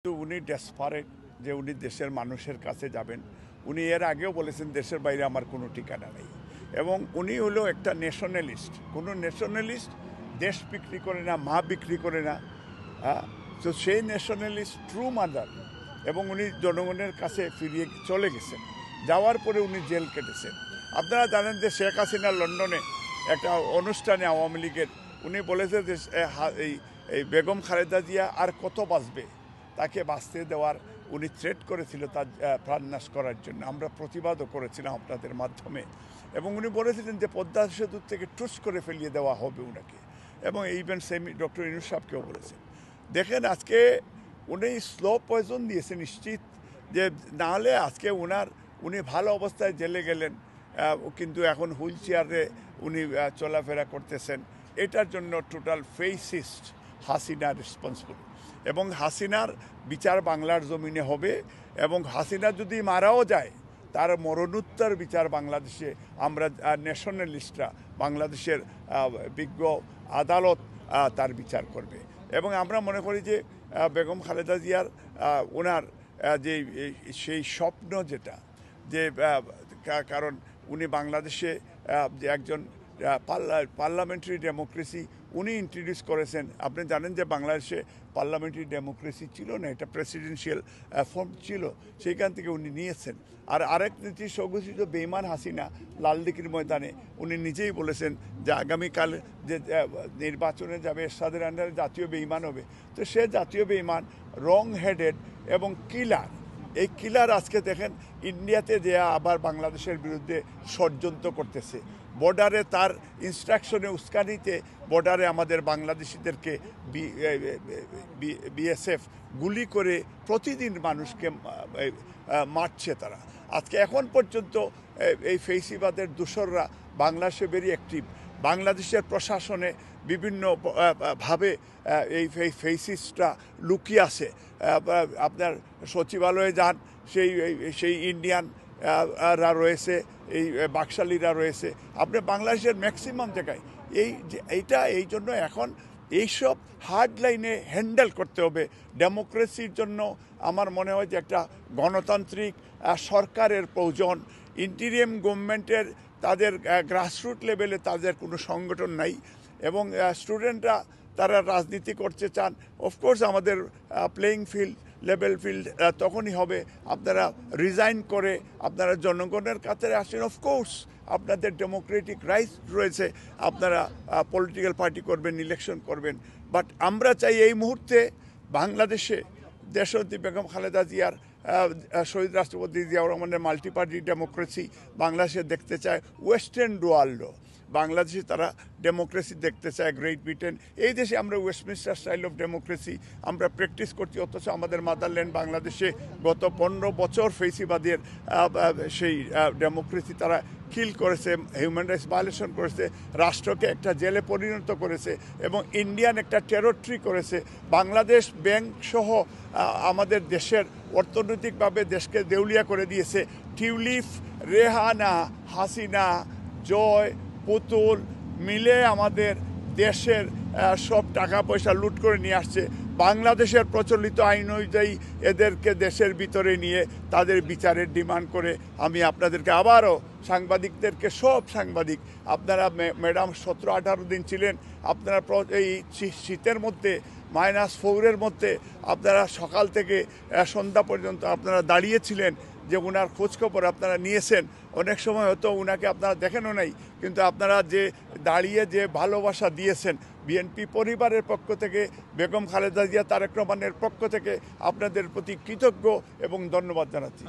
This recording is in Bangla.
তো উনি ডেসপারেট যে উনি দেশের মানুষের কাছে যাবেন। উনি এর আগেও বলেছেন দেশের বাইরে আমার কোনো ঠিকানা নেই, এবং উনি হলো একটা ন্যাশনালিস্ট। কোনো ন্যাশনালিস্ট দেশ বিক্রি করে না, মা বিক্রি করে না। তো সেই ন্যাশনালিস্ট ট্রু মাদার, এবং উনি জনগণের কাছে ফিরিয়ে চলে গেছেন। যাওয়ার পরে উনি জেল কেটেছেন। আপনারা জানেন যে শেখ হাসিনা লন্ডনে একটা অনুষ্ঠানে আওয়ামী লীগের উনি বলেছে যে এই বেগম খালেদা জিয়া আর কত বাঁচবে, তাকে বাঁচতে দেওয়ার উনি থ্রেট করেছিল তার প্রাণনাশ করার জন্য। আমরা প্রতিবাদও করেছিলাম আপনাদের মাধ্যমে, এবং উনি বলেছিলেন যে পদ্মা সেতু থেকে টুস করে ফেলিয়ে দেওয়া হবে উনাকে, এবং ইভেন সেমি ডক্টর ইউনূস সাহেবকেও বলেছেন। দেখেন আজকে উনি স্লো পয়জন দিয়েছে নিশ্চিত, যে নাহলে আজকে উনি ভালো অবস্থায় জেলে গেলেন, কিন্তু এখন হুইল চেয়ারে উনি চলাফেরা করতেছেন। এটার জন্য টোটাল ফেসিস্ট হাসিনা রেসপন্সিবল, এবং হাসিনার বিচার বাংলার জমিনে হবে, এবং হাসিনা যদি মারাও যায় তার মরণোত্তর বিচার বাংলাদেশে আমরা ন্যাশনালিস্টরা, বাংলাদেশের বিজ্ঞ আদালত তার বিচার করবে। এবং আমরা মনে করি যে বেগম খালেদা জিয়ার ওনার যে সেই স্বপ্ন যেটা, যে কারণ উনি বাংলাদেশে যে একজন পার্লামেন্টারি ডেমোক্রেসি উনি ইন্ট্রোডিউস করেছেন। আপনি জানেন যে বাংলাদেশে পার্লামেন্টারি ডেমোক্রেসি ছিল না, এটা প্রেসিডেন্সিয়াল ফর্ম ছিল, সেইখান থেকে উনি নিয়েছেন। আর আরেক নীতি স্বঘোষিত বেইমান হাসিনা লালদিঘির ময়দানে উনি নিজেই বলেছেন যে আগামীকাল যে নির্বাচনে যাবে এরশাদের আন্ডারে জাতীয় বেইমান হবে। তো সে জাতীয় বেইমান রং হেডেড এবং কিলার। এই কিলার আজকে দেখেন ইন্ডিয়াতে যে আবার বাংলাদেশের বিরুদ্ধে ষড়যন্ত্র করতেছে। বর্ডারে তার ইনস্ট্রাকশনে উস্কানিতে বর্ডারে আমাদের বাংলাদেশিদেরকে বিএসএফ গুলি করে প্রতিদিন মানুষকে মারছে তারা। আজকে এখন পর্যন্ত এই ফেসিবাদের দোসররা বাংলাদেশে ভেরি অ্যাক্টিভ। বাংলাদেশের প্রশাসনে বিভিন্ন ভাবে এই ফেসিস্টরা লুকিয়ে আছে। আপনার সচিবালয়ে যান, সেই ইন্ডিয়ান রা রয়েছে, এই বাকশালীরা রয়েছে। আপনি বাংলাদেশের ম্যাক্সিমাম জায়গায় এই জন্য এখন এইসব হার্ড লাইনে হ্যান্ডেল করতে হবে। ডেমোক্রেসির জন্য আমার মনে হয় যে একটা গণতান্ত্রিক সরকারের প্রয়োজন। ইন্টিরিয়াম গভর্নমেন্টের তাদের গ্রাসরুট লেভেলে তাদের কোনো সংগঠন নাই, এবং স্টুডেন্টরা তারা রাজনীতি করতে চান। অফকোর্স আমাদের প্লেয়িং ফিল্ড লেভেল ফিল্ড তখনই হবে আপনারা রিজাইন করে আপনারা জনগণের কাছে আসেন। অফকোর্স আপনাদের ডেমোক্রেটিক রাইট রয়েছে, আপনারা পলিটিক্যাল পার্টি করবেন, ইলেকশন করবেন। বাট আমরা চাই এই মুহূর্তে বাংলাদেশে দেশনেত্রী বেগম খালেদা জিয়ার, শহীদ রাষ্ট্রপতি জিয়াউর রহমানের মাল্টি পার্টি ডেমোক্রেসি বাংলাদেশে দেখতে চায়। ওয়েস্টার্ন ওয়ার্ল্ডও বাংলাদেশে তারা ডেমোক্রেসি দেখতে চায়। গ্রেট ব্রিটেন, এই দেশে আমরা ওয়েস্টমিনস্টার স্টাইল অফ ডেমোক্রেসি আমরা প্র্যাকটিস করছি, অথচ আমাদের মাদারল্যান্ড বাংলাদেশে গত 15 বছর ফেসিবাদের সেই ডেমোক্রেসি তারা কিল করেছে, হিউম্যান রাইটস ভায়োলেশন করেছে, রাষ্ট্রকে একটা জেলে পরিণত করেছে, এবং ইন্ডিয়ান একটা টেরিটরি করেছে। বাংলাদেশ ব্যাংক সহ আমাদের দেশের অর্থনৈতিকভাবে দেশকে দেউলিয়া করে দিয়েছে। টিউলিপ, রেহানা, হাসিনা, জয়, পুতুল মিলে আমাদের দেশের সব টাকা পয়সা লুট করে নিয়ে আসছে। বাংলাদেশের প্রচলিত আইন অনুযায়ী এদেরকে দেশের ভিতরে নিয়ে তাদের বিচারের ডিমান্ড করে আমি আপনাদেরকে আবারও সাংবাদিকদেরকে, সব সাংবাদিক আপনারা ম্যাডাম 17-18 দিন ছিলেন, আপনারা এই শীতের মধ্যে -4-এর মধ্যে আপনারা সকাল থেকে সন্ধ্যা পর্যন্ত আপনারা দাঁড়িয়েছিলেন, যে ওনার খোঁজখবর আপনারা নিয়েছেন। অনেক সময় হয়তো ওনাকে আপনারা দেখেনও নাই, কিন্তু আপনারা যে দাঁড়িয়ে যে ভালোবাসা দিয়েছেন বিএনপি পরিবারের পক্ষ থেকে, বেগম খালেদা জিয়া তারেক রহমানের পক্ষ থেকে আপনাদের প্রতি কৃতজ্ঞ এবং ধন্যবাদ জানাচ্ছি।